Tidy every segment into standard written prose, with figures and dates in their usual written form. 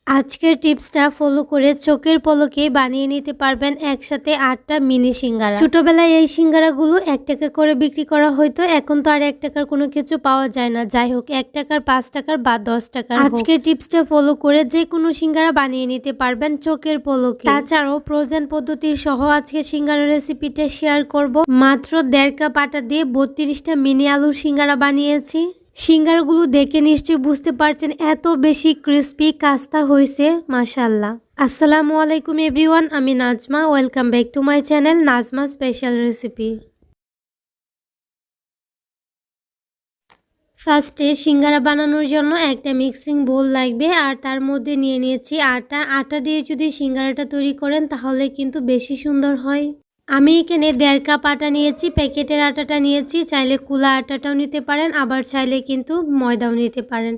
আজকের টিপসটা ফলো করে চোখের পলকে বানিয়ে নিতে পারবেন একসাথে 8টা মিনি সিঙ্গারা। ছোটবেলায় এই সিঙ্গারাগুলো 1 টাকা করে বিক্রি করা হতো, এখন তো আর 1 টাকার কোনো কিছু পাওয়া যায় না। যাই হোক, 1 টাকার, 5 টাকার বা 10 টাকার আজকের টিপসটা ফলো করে যে কোনো সিঙ্গারা বানিয়ে নিতে পারবেন চোখের পলকে। তাছাড়াও ফ্রোজেন পদ্ধতি সহ আজকে সিঙ্গারা রেসিপিটা শেয়ার করব। মাত্র 1.5 কাপ আটা দিয়ে 32টা মিনি আলুর সিঙ্গারা বানিয়েছি। সিঙ্গারাগুলো দেখে নিশ্চয়ই বুঝতে পারছেন এত বেশি ক্রিস্পি কাজটা হয়েছে, মাশাআল্লাহ। আসসালামু আলাইকুম এভরিওয়ান, আমি Najma. Welcome back to my channel Najma special recipe. ফার্স্টে সিঙ্গারা বানানোর জন্য একটা মিক্সিং বোল লাগবে, আর তার মধ্যে নিয়ে নিয়েছি আটা। আটা দিয়ে যদি সিঙ্গারাটা তৈরি করেন তাহলে কিন্তু বেশি সুন্দর হয়। আমি এখানে 1.5 কাপ আটা নিয়েছি, প্যাকেটের আটাটা নিয়েছি। চাইলে কুলা আটাটাও নিতে পারেন, আবার চাইলে কিন্তু ময়দাও নিতে পারেন।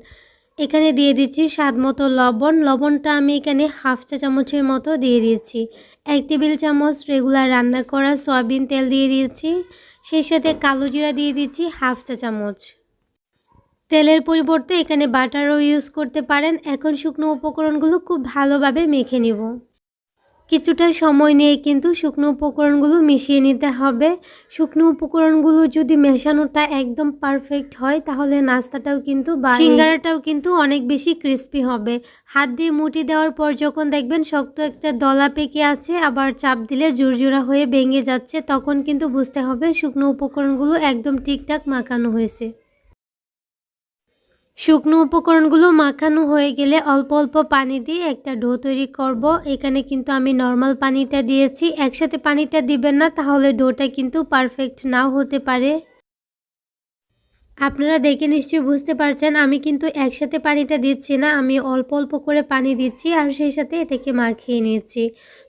এখানে দিয়ে দিচ্ছি স্বাদ মতো লবণ। লবণটা আমি এখানে 1/2 চা চামচের মতো দিয়ে দিয়েছি। 1 টেবিল চামচ রেগুলার রান্না করা সয়াবিন তেল দিয়ে দিয়েছি। সেই সাথে কালো জিরা দিয়ে দিচ্ছি 1/2 চা চামচ। তেলের পরিবর্তে এখানে বাটারও ইউজ করতে পারেন। এখন শুকনো উপকরণগুলো খুব ভালোভাবে মেখে নিব। কিছুটা সময় নিয়ে কিন্তু শুকনো উপকরণগুলো মিশিয়ে নিতে হবে। শুকনো উপকরণগুলো যদি মেশানোটা একদম পারফেক্ট হয় তাহলে নাস্তাটাও কিন্তু বা সিঙ্গারাটাও কিন্তু অনেক বেশি ক্রিস্পি হবে। হাত দিয়ে মুঠি দেওয়ার পর যখন দেখবেন শক্ত একটা দলা পেকে আছে, আবার চাপ দিলে জোরজোড়া হয়ে ভেঙে যাচ্ছে, তখন কিন্তু বুঝতে হবে শুকনো উপকরণগুলো একদম ঠিকঠাক মাখানো হয়েছে। শুকনো উপকরণগুলো মাখানো হয়ে গেলে অল্প অল্প পানি দিয়ে একটা ডো তৈরি করব। এখানে কিন্তু আমি নর্মাল পানিটা দিয়েছি, একসাথে পানিটা দিবেন না, তাহলে ডোটা কিন্তু পারফেক্ট নাও হতে পারে। আপনারা দেখে নিশ্চয়ই বুঝতে পারছেন আমি কিন্তু একসাথে পানিটা দিচ্ছি না, আমি অল্প অল্প করে পানি দিচ্ছি আর সেই সাথে এটাকে মাখিয়ে নিয়েছি।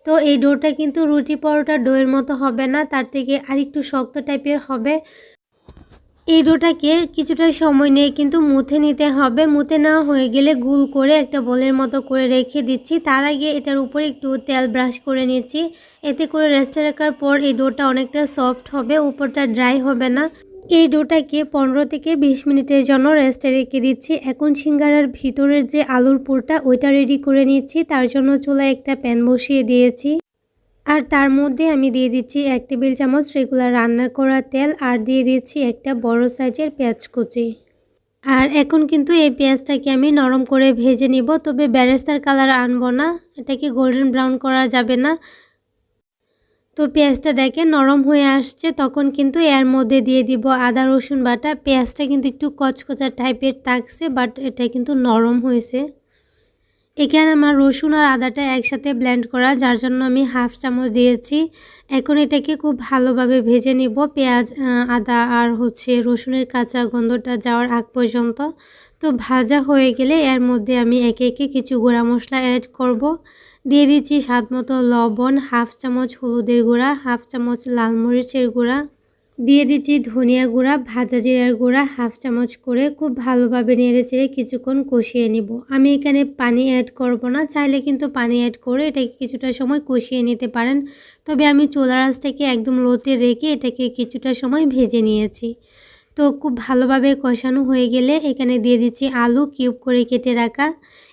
তো এই ডোটা কিন্তু রুটি পরোটা ডোয়ের মতো হবে না, তার থেকে আরেকটু শক্ত টাইপের হবে। এই ডোটাকে কিছুটা সময় নিয়ে কিন্তু মুথে নিতে হবে। মুথে নেওয়া হয়ে গেলে গুল করে একটা বোলের মতো করে রেখে দিচ্ছি। তার আগে এটার উপরে একটু তেল ব্রাশ করে নিচ্ছি। এতে করে রেস্টে রাখার পর এই ডোটা অনেকটা সফট হবে, উপরটা ড্রাই হবে না। এই ডোটাকে 15 থেকে 20 মিনিটের জন্য রেস্টে রেখে দিচ্ছি। এখন সিঙ্গারার ভিতরের যে আলুর পুরটা ওইটা রেডি করে নিচ্ছি। তার জন্য চুলায় একটা প্যান বসিয়ে দিয়েছি, আর তার মধ্যে আমি দিয়ে দিচ্ছি 1 টেবিল চামচ রেগুলার রান্না করা তেল, আর দিয়ে দিচ্ছি একটা বড় সাইজের পেঁয়াজ কুচি। আর এখন কিন্তু এই পেঁয়াজটাকে আমি নরম করে ভেজে নিব, তবে বেরেস্তার কালার আনবো না, এটাকে গোল্ডেন ব্রাউন করা যাবে না। তো পেঁয়াজটা দেখে নরম হয়ে আসছে, তখন কিন্তু এর মধ্যে দিয়ে দিব আদা রসুন বাটা। পেঁয়াজটা কিন্তু একটু কচকচা টাইপের থাকছে, বাট এটা কিন্তু নরম হয়েছে। এখানে আমার রসুন আর আদাটা একসাথে ব্লেন্ড করা, যার জন্য আমি 1/2 চামচ দিয়েছি। এখন এটাকে খুব ভালোভাবে ভেজে নিব, পেঁয়াজ আদা আর রসুনের কাঁচা গন্ধটা যাওয়ার আগ পর্যন্ত। তো ভাজা হয়ে গেলে এর মধ্যে আমি একে একে কিছু গুঁড়া মশলা অ্যাড করব। দিয়ে দিচ্ছি স্বাদ মতো লবণ, 1/2 চামচ হলুদের গুঁড়া, 1/2 চামচ লাল মরিচের গুঁড়া, দিয়ে দিচ্ছি ধনিয়া গুঁড়া, ভাজা জিরার গুঁড়া 1/2 চামচ করে। খুব ভালোভাবে নেড়েচেড়ে কিছুক্ষণ কষিয়ে নিব। আমি এখানে পানি অ্যাড করব না, চাইলে কিন্তু পানি অ্যাড করে এটাকে কিছুটা সময় কষিয়ে নিতে পারেন, তবে আমি চুলার আঁচটাকে একদম লোতে রেখে এটাকে কিছুটা সময় ভেজে নিয়েছি। তো খুব ভালোভাবে কষানো হয়ে গেলে এখানে দিয়ে দিচ্ছি আলু কিউব করে কেটে রাখা।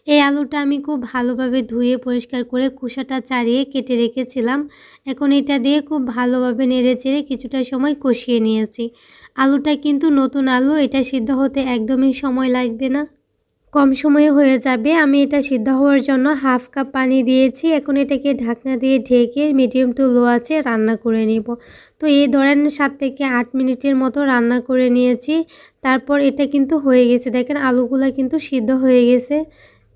এই আলুটা আমি খুব ভালোভাবে ধুয়ে পরিষ্কার করে খোসাটা ছাড়িয়ে কেটে রেখেছিলাম। এখন এটা দিয়ে খুব ভালোভাবে নেড়েচেড়ে কিছুটা সময় কষিয়ে নিয়েছি। আলুটা কিন্তু নতুন আলু, এটা সিদ্ধ হতে একদমই সময় লাগবে না, কম সময়ে হয়ে যাবে। আমি এটা সিদ্ধ হওয়ার জন্য 1/2 কাপ পানি দিয়েছি। এখন এটাকে ঢাকনা দিয়ে ঢেকে মিডিয়াম টু লো আঁচে রান্না করে নিব। তো এই ধরেন 7 থেকে 8 মিনিটের মতো রান্না করে নিয়েছি। তারপর এটা কিন্তু হয়ে গেছে, দেখেন আলুগুলা কিন্তু সিদ্ধ হয়ে গেছে।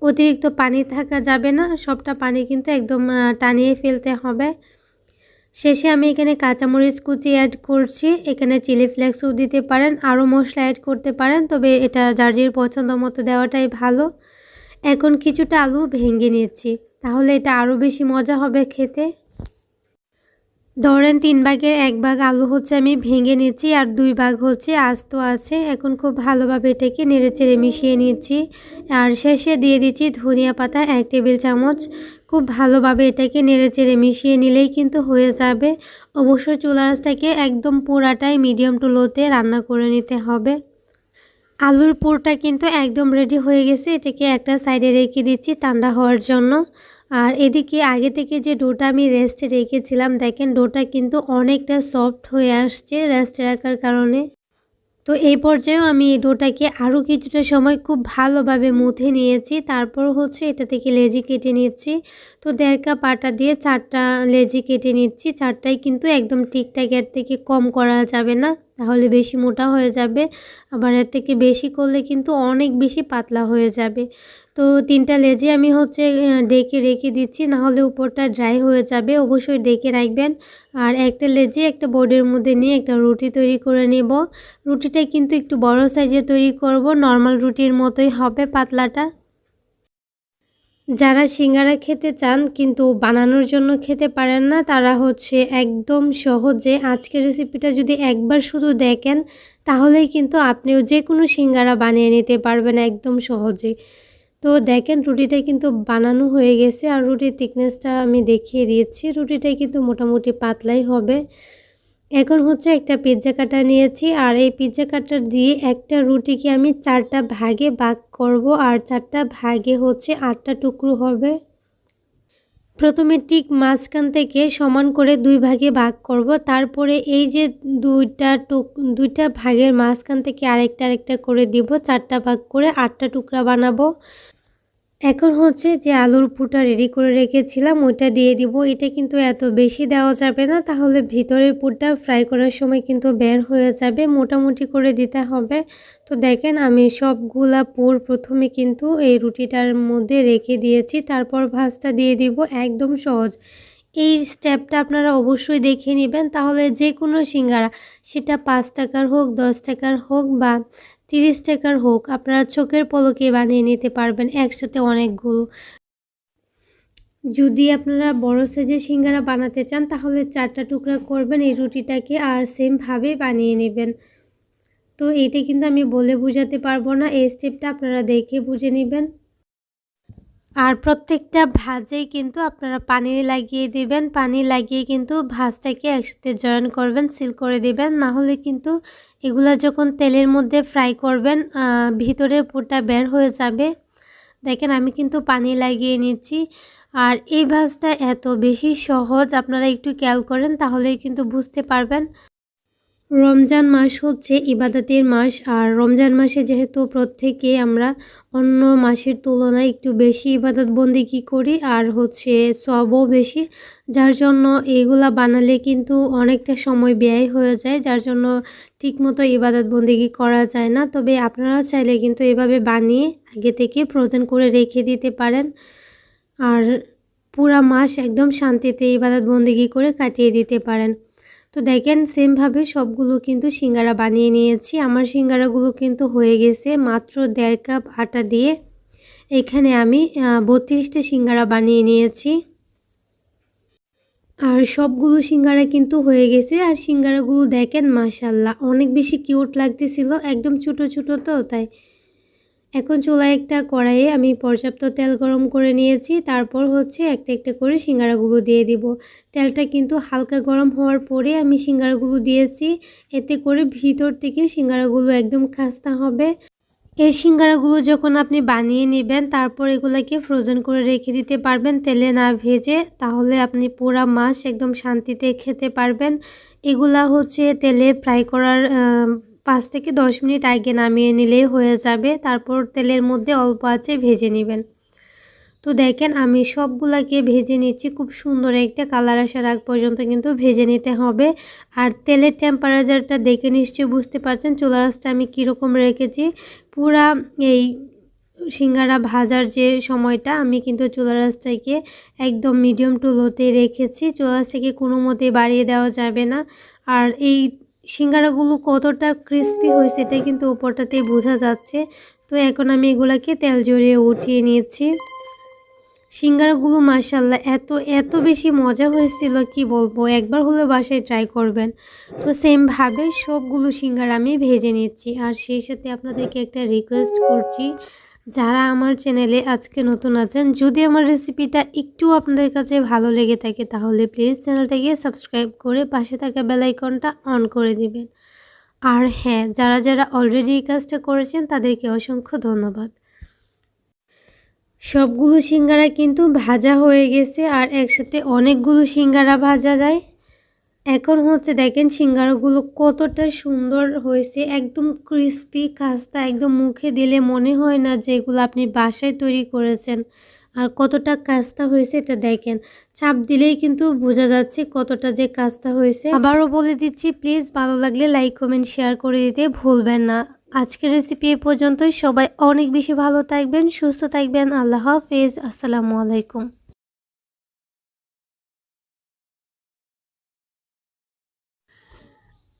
অতিরিক্ত পানি থাকা যাবে না, সবটা পানি কিন্তু একদম টানিয়ে ফেলতে হবে। শেষে আমি এখানে কাঁচামরিচ কুচি অ্যাড করছি। এখানে চিলি ফ্লেক্সও দিতে পারেন, আরও মশলা অ্যাড করতে পারেন, তবে এটা যার যার পছন্দ মতো দেওয়াটাই ভালো। এখন কিছুটা আলু ভেঙে নিচ্ছি, তাহলে এটা আরও বেশি মজা হবে খেতে। ধরেন 3 ভাগের 1 ভাগ আলু আমি ভেঙে নিচ্ছি, আর 2 ভাগ আস্ত আছে। এখন খুব ভালোভাবে এটাকে নেড়েচেড়ে মিশিয়ে নিচ্ছি, আর শেষে দিয়ে দিচ্ছি ধনিয়া পাতা 1 টেবিল চামচ। খুব ভালোভাবে এটাকে নেড়েচেড়ে মিশিয়ে নিলেই কিন্তু হয়ে যাবে। অবশ্যই চুলার আঁচটাকে একদম পুরাটাই মিডিয়াম টু লোতে রান্না করে নিতে হবে। আলুর পুরটা কিন্তু একদম রেডি হয়ে গেছে। এটাকে একটা সাইডে রেখে দিচ্ছি ঠান্ডা হওয়ার জন্য। আর এদিকে আগে থেকে যে ডোটা আমি রেস্টে রেখেছিলাম, দেখেন ডোটা কিন্তু অনেকটা সফট হয়ে আসছে রেস্টে রাখার কারণে। তো এই পর্যায়েও আমি এই ডোটাকে আরও কিছুটা সময় খুব ভালোভাবে মুথে নিয়েছি। তারপর হচ্ছে এটা থেকে লেচি কেটে নিচ্ছি। তো 1.5 কাপ আটা দিয়ে 4টা লেচি কেটে নিচ্ছি। 4টাই কিন্তু একদম ঠিকঠাক, এর থেকে কম করা যাবে না, তাহলে বেশি মোটা হয়ে যাবে। আবার এর থেকে বেশি করলে কিন্তু অনেক বেশি পাতলা হয়ে যাবে। তো 3টা লেচি আমি হচ্ছে ডেকে রেখে দিচ্ছি, নাহলে উপরটা ড্রাই হয়ে যাবে। অবশ্যই ডেকে রাখবেন। আর একটা লেচি একটা বোর্ডের মধ্যে নিয়ে একটা রুটি তৈরি করে নেব। রুটিটা কিন্তু একটু বড় সাইজে তৈরি করব, নর্মাল রুটির মতোই হবে পাতলাটা। যারা সিঙ্গারা খেতে চান কিন্তু বানানোর জন্য খেতে পারেন না, তারা হচ্ছে একদম সহজে আজকের রেসিপিটা যদি একবার শুধু দেখেন, তাহলেই কিন্তু আপনিও যে কোনো সিঙ্গারা বানিয়ে নিতে পারবেন একদম সহজে। তো দেখেন রুটিটা কিন্তু বানানো হয়ে গেছে, আর রুটির থিকনেসটা আমি দেখিয়ে দিয়েছি। রুটিটা কিন্তু মোটামুটি পাতলাই হবে। এখন হচ্ছে একটা পিৎজা কাটার নিয়েছি, আর এই পিৎজা কাটার দিয়ে একটা রুটিকে আমি 4টা ভাগে ভাগ করব, আর 4টা ভাগে হচ্ছে 8টা টুকরো হবে। প্রথমে ঠিক মাঝখান থেকে সমান করে 2 ভাগে ভাগ করব। তারপরে এই যে দুইটা ভাগের মাঝখান থেকে আরেকটা করে দিব, 4টা ভাগ করে 8টা টুকরা বানাবো। এখন হচ্ছে যে আলুর পুরটা রেডি করে রেখেছিলাম ওইটা দিয়ে দিব। এটা কিন্তু এত বেশি দেওয়া যাবে না, তাহলে ভিতরের পুরটা ফ্রাই করার সময় কিন্তু বের হয়ে যাবে। মোটামুটি করে দিতে হবে। তো দেখেন আমি সবগুলা পুর প্রথমে কিন্তু এই রুটিটার মধ্যে রেখে দিয়েছি, তারপর ভাঁজটা দিয়ে দিব। একদম সহজ এই স্টেপটা আপনারা অবশ্যই দেখে নেবেন, তাহলে যে কোনো সিঙ্গারা, সেটা 5 টাকার হোক, 10 টাকার হোক বা 30 টাকার হোক, আপনারা চোখের পলকে বানিয়ে নিতে পারবেন একসাথে অনেকগুলো। যদি আপনারা বড় সাইজের সিঙ্গারা বানাতে চান, তাহলে 4টা টুকরা করবেন এই রুটিটাকে, আর সেমভাবে বানিয়ে নেবেন। তো এইটা কিন্তু আমি বলে বোঝাতে পারবো না, এই স্টেপটা আপনারা দেখে বুঝে নেবেন। আর প্রত্যেকটা ভাজেই কিন্তু আপনারা পানি লাগিয়ে দিবেন। পানি লাগিয়ে কিন্তু ভাজটাকে একসাথে জয়েন করবেন, সিল করে দিবেন। না হলে কিন্তু এগুলা যখন তেলের মধ্যে ফ্রাই করবেন, ভিতরের পুরটা বের হয়ে যাবে। দেখেন আমি কিন্তু পানি লাগিয়ে নিচ্ছি। আর এই ভাজটা এত বেশি সহজ, আপনারা একটু খেয়াল করেন তাহলেই কিন্তু বুঝতে পারবেন। রমজান মাস হচ্ছে ইবাদতের মাস, আর রমজান মাসে যেহেতু প্রত্যেকে আমরা অন্য মাসের তুলনায় একটু বেশি ইবাদত বন্দেগি করি, আর হচ্ছে সওয়াবও বেশি, যার জন্য এগুলা বানালে কিন্তু অনেকটা সময় ব্যয় হয়ে যায়, যার জন্য ঠিকমতো ইবাদত বন্দেগি করা যায় না। তবে আপনারা চাইলে কিন্তু এভাবে বানিয়ে আগে থেকে ফ্রোজেন করে রেখে দিতে পারেন, আর পুরা মাস একদম শান্তিতে ইবাদত বন্দেগি করে কাটিয়ে দিতে পারেন। তো দেখেন সেমভাবে সবগুলো কিন্তু সিঙ্গারা বানিয়ে নিয়েছি। আমার সিঙ্গারাগুলো কিন্তু হয়ে গেছে মাত্র 1.5 কাপ আটা দিয়ে। এখানে আমি 32টা সিঙ্গারা বানিয়ে নিয়েছি, আর সবগুলো সিঙ্গারা কিন্তু হয়ে গেছে। আর সিঙ্গারাগুলো দেখেন মাশাআল্লাহ অনেক বেশি কিউট লাগতেছিল, একদম ছোট ছোট, তো তাই। এখন চুলায় একটা কড়াইয়ে আমি পর্যাপ্ত তেল গরম করে নিয়েছি, তারপর হচ্ছে একটা একটা করে সিঙ্গারাগুলো দিয়ে দিব। তেলটা কিন্তু হালকা গরম হওয়ার পরে আমি সিঙ্গারাগুলো দিয়েছি, এতে করে ভিতর থেকে সিঙ্গারাগুলো একদম খাস্তা হবে। এই সিঙ্গারাগুলো যখন আপনি বানিয়ে নেবেন, তারপর এগুলাকে ফ্রোজেন করে রেখে দিতে পারবেন তেলে না ভেজে, তাহলে আপনি পুরা মাস একদম শান্তিতে খেতে পারবেন। এগুলা হচ্ছে তেলে ফ্রাই করার 5 থেকে 10 মিনিট আগে নামিয়ে নিলেই হয়ে যাবে। তারপর তেলের মধ্যে অল্প আঁচে ভেজে নেবেন। তো দেখেন আমি সবগুলাকে ভেজে নিচ্ছি, খুব সুন্দর একটা কালার আসার আগ পর্যন্ত কিন্তু ভেজে নিতে হবে। আর তেলের টেম্পারেচারটা দেখে নিশ্চয়ই বুঝতে পারছেন চুলার আঁচটা আমি কীরকম রেখেছি। পুরা এই সিঙ্গারা ভাজার যে সময়টা আমি কিন্তু চুলার আঁচটাকে একদম মিডিয়াম টু লোতে রেখেছি। চুলার আঁচটাকে কোনো মতেই বাড়িয়ে দেওয়া যাবে না। আর এই সিঙ্গারাগুলো কতটা ক্রিস্পি হয়েছে এটা কিন্তু উপরটাতেই বোঝা যাচ্ছে। তো এখন আমি এগুলাকে তেল ঝরিয়ে উঠিয়ে নিয়েছি। সিঙ্গারাগুলো মাশাআল্লাহ এত বেশি মজা হয়েছিল কি বলবো, একবার হলে বাসায় ট্রাই করবেন। তো সেমভাবে সবগুলো সিঙ্গারা আমি ভেজে নিচ্ছি। আর সেই সাথে আপনাদেরকে একটা রিকোয়েস্ট করছি, যারা আমার চ্যানেলে আজকে নতুন আছেন, যদি আমার রেসিপিটা একটু আপনাদের কাছে ভালো লেগে থাকে, তাহলে প্লিজ চ্যানেলটাকে সাবস্ক্রাইব করে পাশে থাকা বেল আইকনটা অন করে দিবেন। আর হ্যাঁ, যারা যারা অলরেডি এই কাজটা করেছেন তাদেরকে অসংখ্য ধন্যবাদ। সবগুলো সিঙ্গারা কিন্তু ভাজা হয়ে গেছে আর একসাথে অনেকগুলো সিঙ্গারা ভাজা যায়। এখন হচ্ছে দেখেন সিঙ্গারাগুলো কতটা সুন্দর হয়েছে, একদম ক্রিস্পি খাস্তা, একদম মুখে দিলে মনে হয় না যে এগুলো আপনি বাসায় তৈরি করেছেন। আর কতটা কাস্তা হয়েছে এটা দেখেন, চাপ দিলেই কিন্তু বোঝা যাচ্ছে কতটা যে কাস্তা হয়েছে। আবারও বলে দিচ্ছি, প্লিজ ভালো লাগলে লাইক কমেন্ট শেয়ার করে দিতে ভুলবেন না। আজকের রেসিপি এ পর্যন্তই। সবাই অনেক বেশি ভালো থাকবেন, সুস্থ থাকবেন। আল্লাহ হাফেজ, আসসালামু আলাইকুম।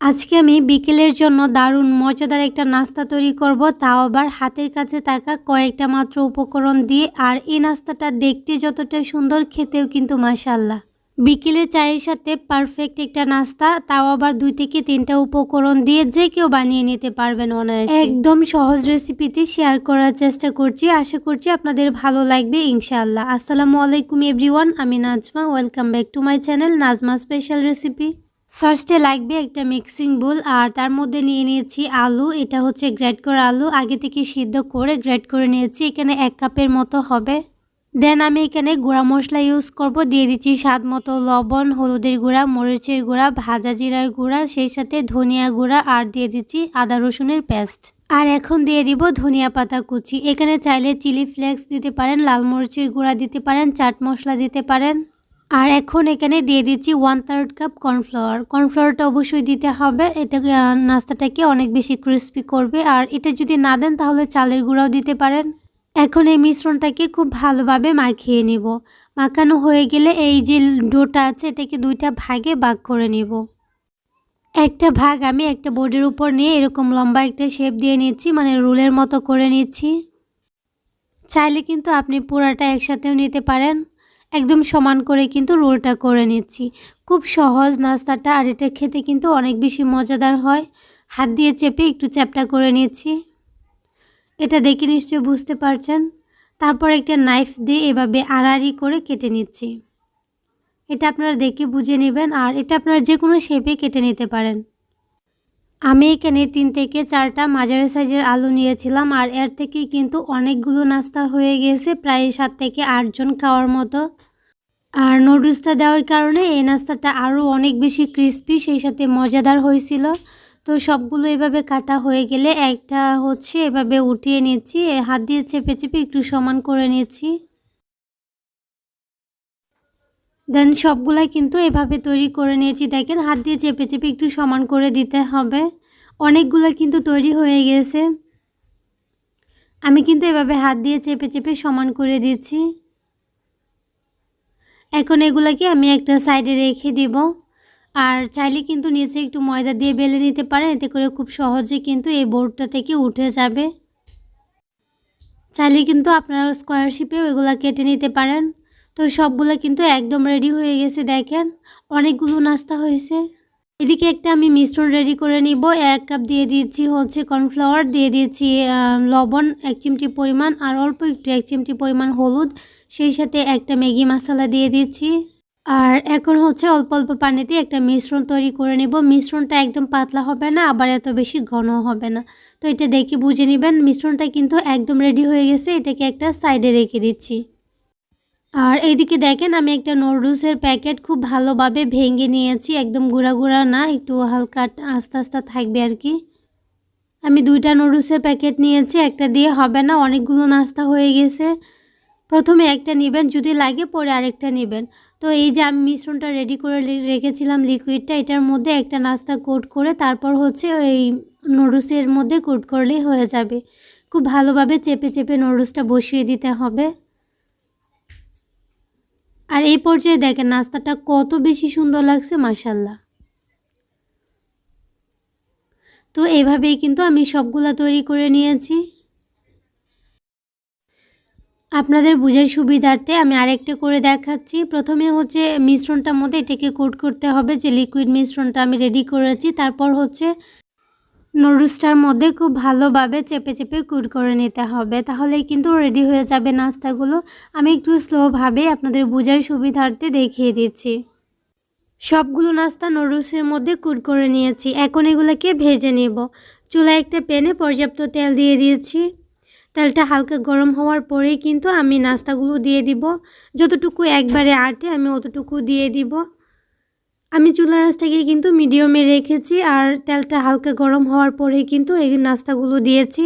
আজকে আমি বিকেলের জন্য দারুণ মজাদার একটা নাস্তা তৈরি করব, তাও আবার হাতের কাছে থাকা কয়েকটা মাত্র উপকরণ দিয়ে। আর এই নাস্তাটা দেখতে যতটা সুন্দর, খেতেও কিন্তু মাশাআল্লাহ। বিকেলে চায়ের সাথে পারফেক্ট একটা নাস্তা, তাও আবার 2 থেকে 3টা উপকরণ দিয়ে যে কেউ বানিয়ে নিতে পারবেন অনায়াসে। একদম সহজ রেসিপিতে শেয়ার করার চেষ্টা করছি, আশা করছি আপনাদের ভালো লাগবে ইনশাআল্লাহ। আসসালামু আলাইকুম এভরিওয়ান, আমি Najma, welcome back to my channel Najma special recipe. ফার্স্টে লাগবে একটা মিক্সিং বোল, আর তার মধ্যে নিয়ে নিয়েছি আলু। এটা হচ্ছে গ্রেট করা আলু, আগে থেকে সিদ্ধ করে গ্রেট করে নিয়েছি, এখানে 1 কাপের মতো হবে। দেন আমি এখানে গুঁড়া মশলা ইউজ করব, দিয়ে দিচ্ছি স্বাদ মতো লবণ, হলুদের গুঁড়া, মরিচের গুঁড়া, ভাজা জিরার গুঁড়া, সেই সাথে ধনিয়া গুঁড়া, আর দিয়ে দিচ্ছি আদা রসুনের পেস্ট। আর এখন দিয়ে দিব ধনিয়া পাতা কুচি। এখানে চাইলে চিলি ফ্লেক্স দিতে পারেন, লাল মরিচের গুঁড়া দিতে পারেন, চাট মশলা দিতে পারেন। আর এখন এখানে দিয়ে দিচ্ছি 1/3 কাপ কর্নফ্লাওয়ার। কর্নফ্লাওয়ারটা অবশ্যই দিতে হবে, এটা নাস্তাটাকে অনেক বেশি ক্রিস্পি করবে। আর এটা যদি না দেন তাহলে চালের গুঁড়াও দিতে পারেন। এখন এই মিশ্রণটাকে খুব ভালোভাবে মাখিয়ে নিব। মাখানো হয়ে গেলে এই যে ডোটা আছে এটাকে 2টা ভাগে ভাগ করে নিব। একটা ভাগ আমি একটা বোর্ডের উপর নিয়ে এরকম লম্বা একটা শেপ দিয়ে নিচ্ছি, মানে রোলের মতো করে নিচ্ছি। চাইলে কিন্তু আপনি পুরাটা একসাথেও নিতে পারেন। একদম সমান করে কিন্তু রোলটা করে নিচ্ছি। খুব সহজ নাস্তাটা, আর এটা খেতে কিন্তু অনেক বেশি মজাদার হয়। হাত দিয়ে চেপে একটু চ্যাপটা করে নিচ্ছি, এটা দেখে নিশ্চয়ই বুঝতে পারছেন। তারপর একটা নাইফ দিয়ে এভাবে আড়াআড়ি করে কেটে নিচ্ছি। এটা আপনারা দেখে বুঝে নেবেন, আর এটা আপনারা যে কোনো শেপে কেটে নিতে পারেন। আমি এখানে 3 থেকে 4টা মাঝারি সাইজের আলু নিয়েছিলাম, আর এর থেকেই কিন্তু অনেকগুলো নাস্তা হয়ে গেছে, প্রায় 7 থেকে 8 জন খাওয়ার মতো। আর নুডলসটা দেওয়ার কারণে এই নাস্তাটা আরও অনেক বেশি ক্রিস্পি, সেই সাথে মজাদার হয়েছিল। তো সবগুলো এভাবে কাটা হয়ে গেলে একটা হচ্ছে এভাবে উঠিয়ে নিচ্ছি, হাত দিয়ে চেপে চেপে একটু সমান করে নিচ্ছি। দেন সবগুলাই কিন্তু এভাবে তৈরি করে নিয়েছি। দেখেন হাত দিয়ে চেপে চেপে একটু সমান করে দিতে হবে। অনেকগুলো কিন্তু তৈরি হয়ে গেছে, আমি কিন্তু এভাবে হাত দিয়ে চেপে চেপে সমান করে দিচ্ছি। এখন এগুলাকে আমি একটা সাইডে রেখে দিব। আর চাইলে কিন্তু নিচে একটু ময়দা দিয়ে বেলে নিতে পারেন, এতে করে খুব সহজে কিন্তু এই বোর্ডটা থেকে উঠে যাবে। চাইলে কিন্তু আপনারা স্কোয়ার শেপেও এগুলা কেটে নিতে পারেন। তো সবগুলো কিন্তু একদম রেডি হয়ে গেছে, দেখেন অনেকগুলো নাস্তা হয়েছে। এদিকে একটা আমি মিশ্রণ রেডি করে নিব। 1 কাপ দিয়ে দিচ্ছি হচ্ছে কর্নফ্লাওয়ার, দিয়ে দিচ্ছি লবণ 1 চিমটি পরিমাণ, আর অল্প একটু 1 চিমটি পরিমাণ হলুদ, সেই সাথে একটা ম্যাগি মশলা দিয়ে দিচ্ছি। আর এখন হচ্ছে অল্প অল্প পানিতে একটা মিশ্রণ তৈরি করে নেব। মিশ্রণটা একদম পাতলা হবে না, আবার এত বেশি ঘন হবে না। তো এটা দেখে বুঝে নেবেন। মিশ্রণটা কিন্তু একদম রেডি হয়ে গেছে, এটাকে একটা সাইডে রেখে দিচ্ছি। আর এইদিকে দেখেন আমি একটা নুডলসের প্যাকেট খুব ভালোভাবে ভেঙে নিয়েছি, একদম গুঁড়া গুঁড়া না, একটু হালকা আস্তে আস্তে থাকবে আর কি। আমি 2টা নুডলসের প্যাকেট নিয়েছি, একটা দিয়ে হবে না, অনেকগুলো নাস্তা হয়ে গেছে। প্রথমে একটা নেবেন, যদি লাগে পরে আরেকটা নেবেন। তো এই যে আমি মিশ্রণটা রেডি করে রেখেছিলাম লিকুইডটা, এটার মধ্যে একটা নাস্তা কোট করে তারপর হচ্ছে এই নুডলসের মধ্যে কোট করলেই হয়ে যাবে। খুব ভালোভাবে চেপে চেপে নুডলসটা বসিয়ে দিতে হবে। আর এই পর্যায়ে দেখেন নাস্তাটা কত বেশি সুন্দর লাগছে, মাশাআল্লাহ। তো এভাবেই কিন্তু আমি সবগুলা তৈরি করে নিয়েছি। আপনাদের বোঝার সুবিধার্থে আমি আরেকটা করে দেখাচ্ছি। প্রথমে হচ্ছে মিশ্রণটার মধ্যে এটাকে কোট করতে হবে, যে লিকুইড মিশ্রণটা আমি রেডি করেছি। তারপর হচ্ছে নুডলসটার মধ্যে খুব ভালোভাবে চেপে চেপে কোট করে নিতে হবে, তাহলেই কিন্তু রেডি হয়ে যাবে নাস্তাগুলো। আমি একটু স্লোভাবে আপনাদের বোঝার সুবিধার্থে দেখিয়ে দিচ্ছি। সবগুলো নাস্তা নুডলসের মধ্যে কুট করে নিয়েছি। এখন এগুলোকে ভেজে নেব। চুলায় একটা প্যানে পর্যাপ্ত তেল দিয়ে দিয়েছি। তেলটা হালকা গরম হওয়ার পরেই কিন্তু আমি নাস্তাগুলো দিয়ে দিব। যতটুকু একবারে আটে আমি অতটুকু দিয়ে দিব। আমি চুলার আঁচটাকে কিন্তু মিডিয়ামে রেখেছি আর তেলটা হালকা গরম হওয়ার পরেই কিন্তু এই নাস্তাগুলো দিয়েছি।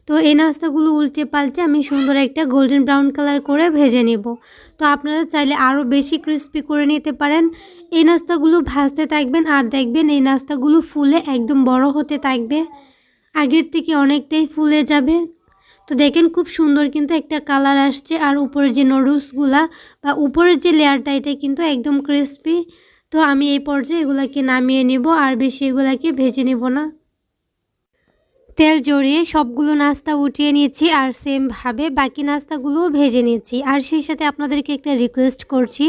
তো এই নাস্তাগুলো উল্টে পাল্টে আমি সুন্দর একটা গোল্ডেন ব্রাউন কালার করে ভেজে নেব। তো আপনারা চাইলে আরও বেশি ক্রিস্পি করে নিতে পারেন। এই নাস্তাগুলো ভাজতে থাকবেন আর দেখবেন এই নাস্তাগুলো ফুলে একদম বড় হতে থাকবে, আগের থেকে অনেকটাই ফুলে যাবে। তো দেখেন খুব সুন্দর কিন্তু একটা কালার আসছে আর উপরের যে নুডলসগুলা বা উপরের যে লেয়ারটা এটা কিন্তু একদম ক্রিস্পি। তো আমি এই পর্যায়ে এগুলাকে নামিয়ে নেব আর বেশি এগুলাকে ভেজে নেব না। তেল জড়িয়ে সবগুলো নাস্তা উঠিয়ে নিয়েছি আর সেমভাবে বাকি নাস্তাগুলোও ভেজে নিয়েছি। আর সেই সাথে আপনাদেরকে একটা রিকোয়েস্ট করছি,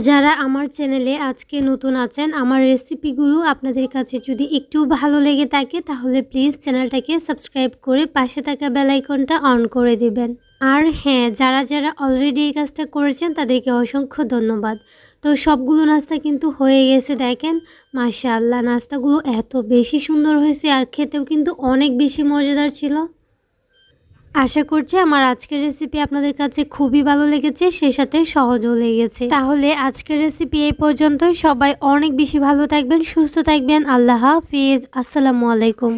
যারা আমার চ্যানেলে আজকে নতুন আছেন, আমার রেসিপিগুলো আপনাদের কাছে যদি একটু ভালো লেগে থাকে তাহলে প্লিজ চ্যানেলটাকে সাবস্ক্রাইব করে পাশে থাকা বেল আইকনটা অন করে দেবেন। আর হ্যাঁ, যারা যারা অলরেডি এই কাজটা করেছেন তাদেরকে অসংখ্য ধন্যবাদ। তো সবগুলো নাস্তা কিন্তু হয়ে গেছে, দেখেন মাশাআল্লাহ নাস্তাগুলো এত বেশি সুন্দর হয়েছে আর খেতেও কিন্তু অনেক বেশি মজাদার ছিল। আশা করছি আমার আজকের রেসিপি আপনাদের কাছে খুবই ভালো লেগেছে, সেই সাথে সহজও লেগেছে। তাহলে আজকের রেসিপি এই পর্যন্তই। সবাই অনেক বেশি ভালো থাকবেন, সুস্থ থাকবেন। আল্লাহ হাফিজ, আসসালামু আলাইকুম।